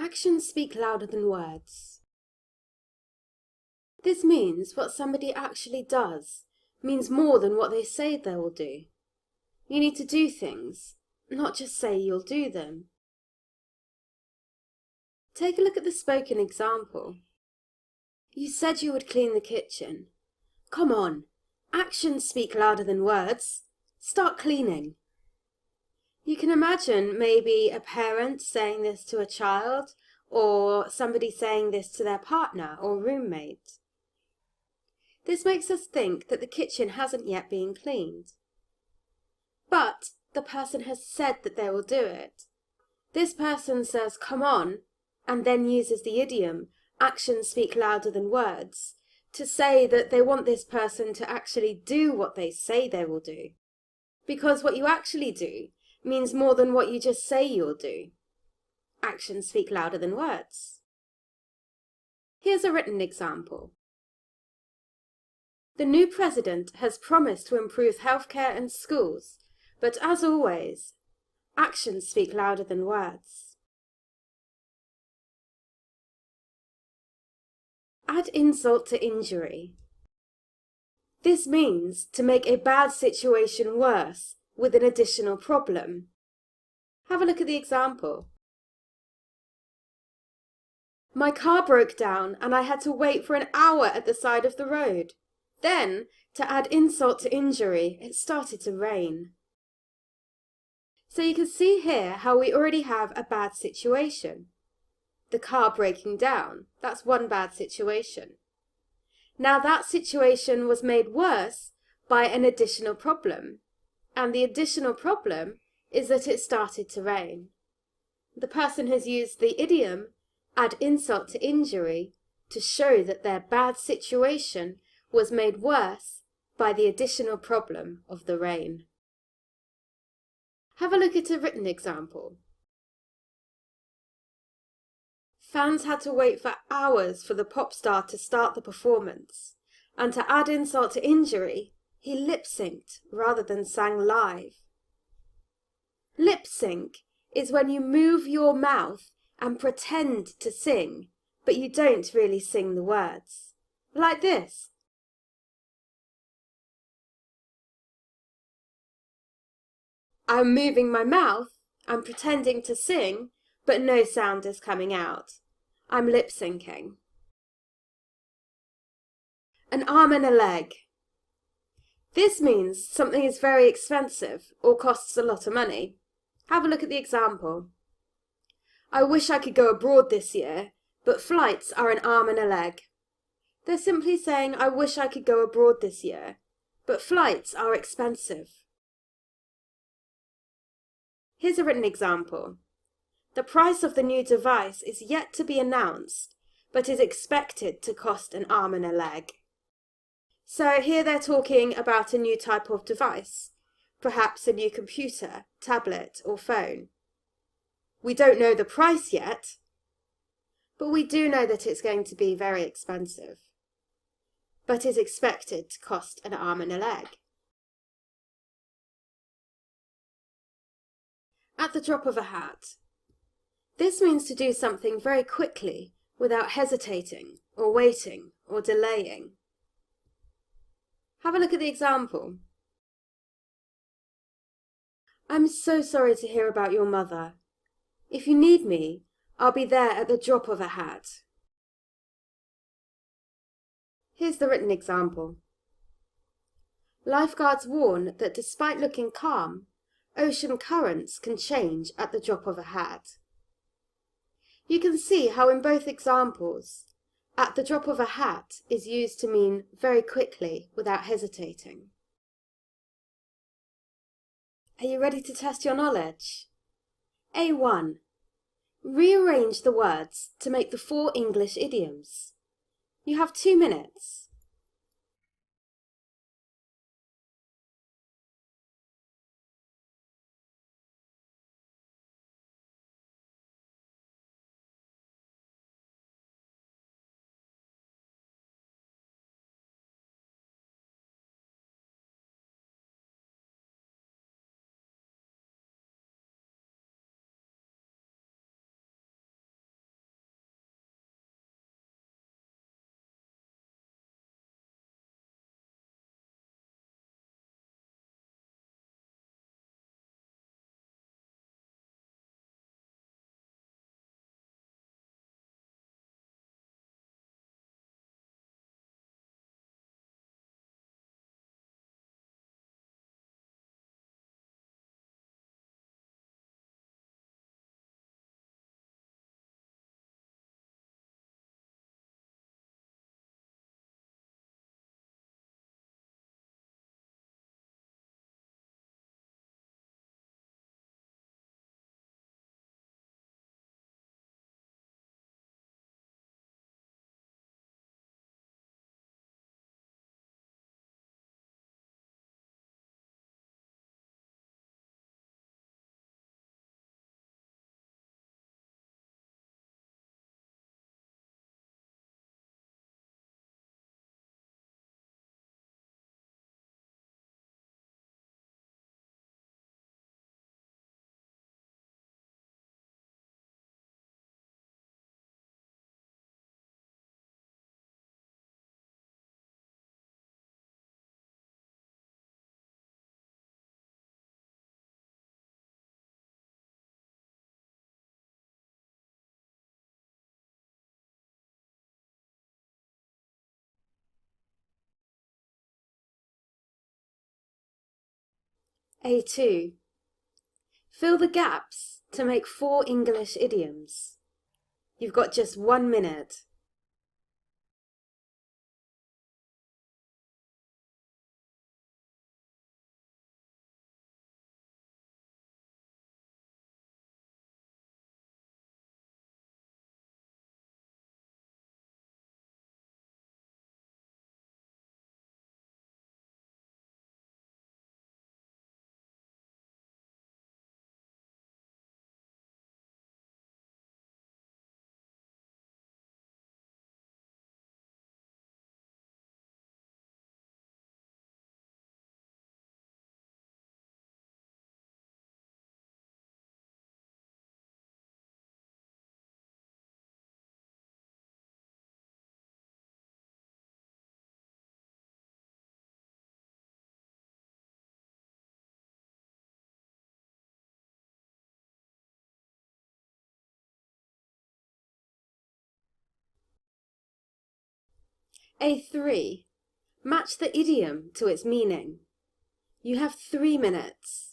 Actions speak louder than words. This means what somebody actually does means more than what they say they will do. You need to do things, not just say you'll do them. Take a look at the spoken example. You said you would clean the kitchen. Come on, actions speak louder than words. Start cleaning. You can imagine maybe a parent saying this to a child, or somebody saying this to their partner or roommate. This makes us think that the kitchen hasn't yet been cleaned. But the person has said that they will do it. This person says, come on, and then uses the idiom, actions speak louder than words, to say that they want this person to actually do what they say they will do. Because what you actually do means more than what you just say you'll do. Actions speak louder than words. Here's a written example. The new president has promised to improve healthcare and schools, but as always, actions speak louder than words. Add insult to injury. This means to make a bad situation worse with an additional problem. Have a look at the example. My car broke down and I had to wait for an hour at the side of the road. Then, to add insult to injury, it started to rain. So you can see here how we already have a bad situation. The car breaking down, that's one bad situation. Now that situation was made worse by an additional problem. And the additional problem is that it started to rain. The person has used the idiom, add insult to injury, to show that their bad situation was made worse by the additional problem of the rain. Have a look at a written example. Fans had to wait for hours for the pop star to start the performance, and to add insult to injury, he lip-synced rather than sang live. Lip-sync is when you move your mouth and pretend to sing, but you don't really sing the words. Like this. I'm moving my mouth, I'm pretending to sing, but no sound is coming out. I'm lip-syncing. An arm and a leg. This means something is very expensive or costs a lot of money. Have a look at the example. I wish I could go abroad this year, but flights are an arm and a leg. They're simply saying, I wish I could go abroad this year, but flights are expensive. Here's a written example. The price of the new device is yet to be announced, but is expected to cost an arm and a leg. So here they're talking about a new type of device, perhaps a new computer, tablet or phone. We don't know the price yet, but we do know that it's going to be very expensive, but is expected to cost an arm and a leg. At the drop of a hat. This means to do something very quickly without hesitating or waiting or delaying. Have a look at the example. I'm so sorry to hear about your mother. If you need me, I'll be there at the drop of a hat. Here's the written example. Lifeguards warn that despite looking calm, ocean currents can change at the drop of a hat. You can see how in both examples, at the drop of a hat is used to mean very quickly without hesitating. Are you ready to test your knowledge? A1. Rearrange the words to make the 4 English idioms. You have 2 minutes. A2. Fill the gaps to make 4 English idioms. You've got just 1 minute. A3. Match the idiom to its meaning. You have 3 minutes.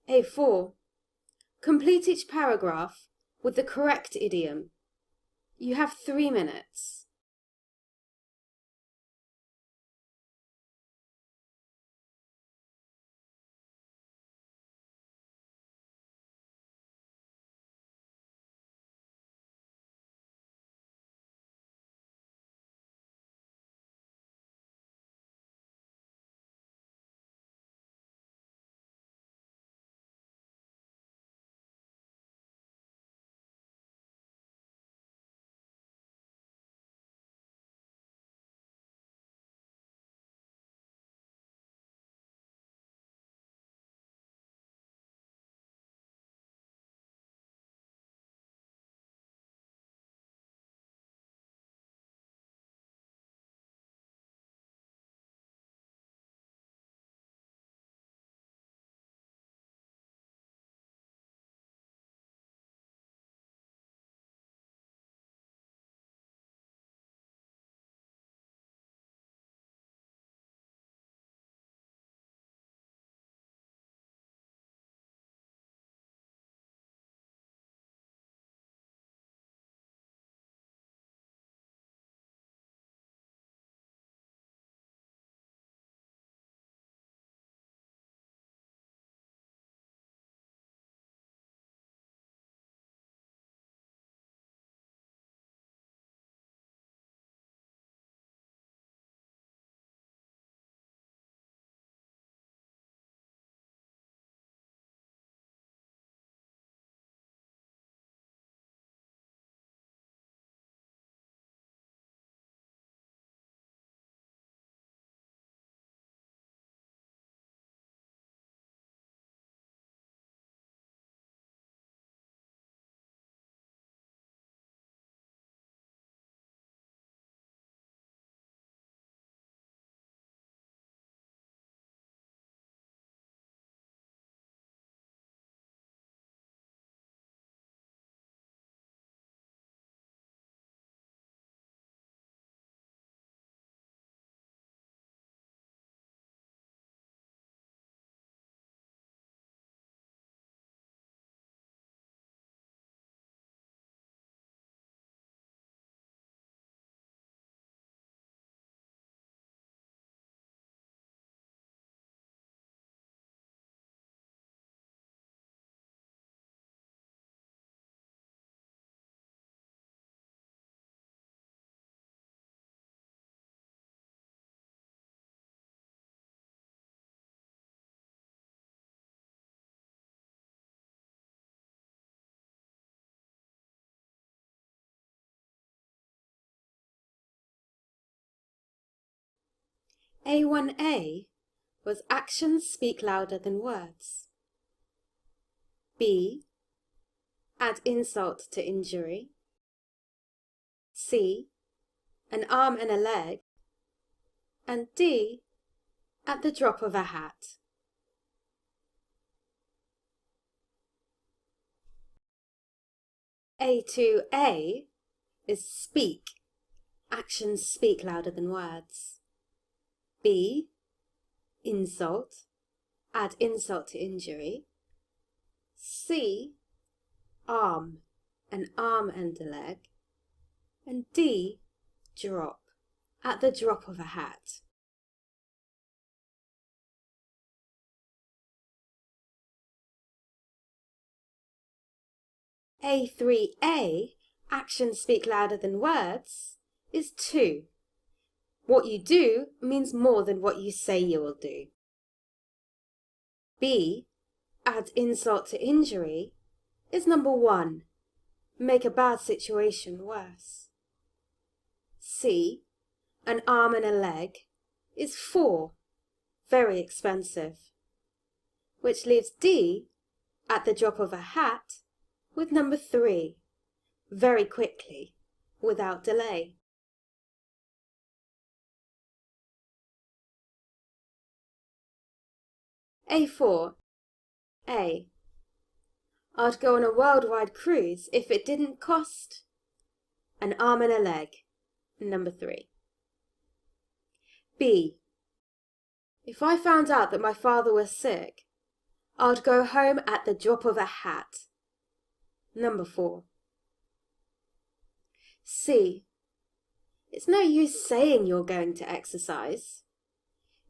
A4. Complete each paragraph with the correct idiom. You have 3 minutes. A1A was actions speak louder than words. B, add insult to injury. C, an arm and a leg. And D, at the drop of a hat. A2A is speak. Actions speak louder than words. B, insult. Add insult to injury. C, arm. An arm and a leg. And D, drop. At the drop of a hat. A3A, actions speak louder than words, is 2. What you do means more than what you say you will do. B, add insult to injury, is number 1. Make a bad situation worse. C, an arm and a leg, is 4. Very expensive. Which leaves D, at the drop of a hat, with number 3. Very quickly, without delay. A4. A. I'd go on a worldwide cruise if it didn't cost an arm and a leg. Number 3. B. If I found out that my father was sick, I'd go home at the drop of a hat. Number 4. C. It's no use saying you're going to exercise.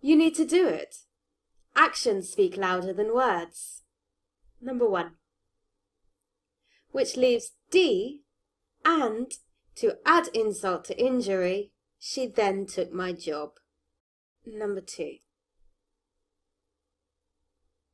You need to do it. Actions speak louder than words. Number 1. Which leaves D, and to add insult to injury, she then took my job. Number 2.